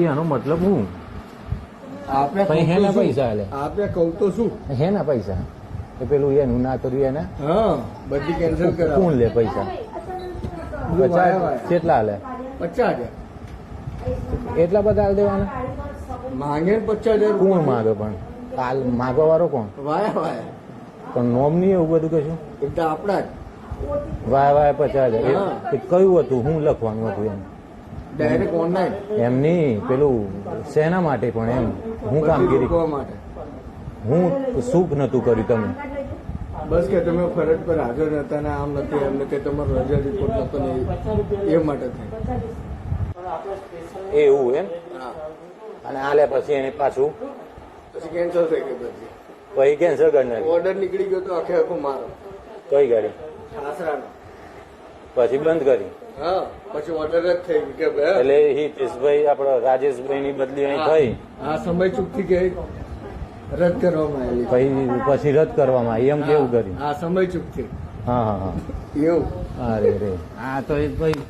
આનો મતલબ હું આપણે પછી હેના પૈસા હાલે આપણે કહું તો શું હેના પૈસા કે પેલું એનું ના કર્યું એને હા બધી કેન્સલ કરાવ કોણ લે પૈસા 50 કેટલા હાલે 50,000 એટલા બધા હાલ દેવાના માંગે 50,000 કોણ માગે પણ કાલ માગવા વાળો કોણ વાયા વાયા પણ નોમ નહીં એવું બધું કશું એ તો આપણા જ વાય વાય 50,000 હા. એ કયું હતું હું લખવાનું હતું એમ ડાયરેક્ટ ઓનલાઈન એમ નહીં પેલું શેના માટે પણ એમ હું કામગીરી માટે હું સુખ નતું કર્યું તમે બસ કે તમે ફરજ પર હાજર હતા ને આમ નથી એમ નથી તમારો રજા રિપોર્ટ નતો ને એ માટે થાય એવું એમ હા અને આલે પછી એને પાછું પછી કેન્સલ થઈ ગયું પછી પછી કેન્સલ કરી નાખ્યું ઓર્ડર નીકળી ગયો તો આખે આખું મારો કઈ ગાડી આસરાનો પછી બંધ કરી હા પછી ઓર્ડર જ થઈ ગયું કે ભાઈ એટલે હિતેશભાઈ આપડે રાજેશભાઈ ની બદલી અહીં થઈ આ સમય ચૂકથી ગઈ રદ કરવામાં આવેલી પછી રદ કરવામાં આવી એમ કેવું કર્યું આ સમય ચૂકથી હા હા હા એવું અરે રે હા તો એ ભાઈ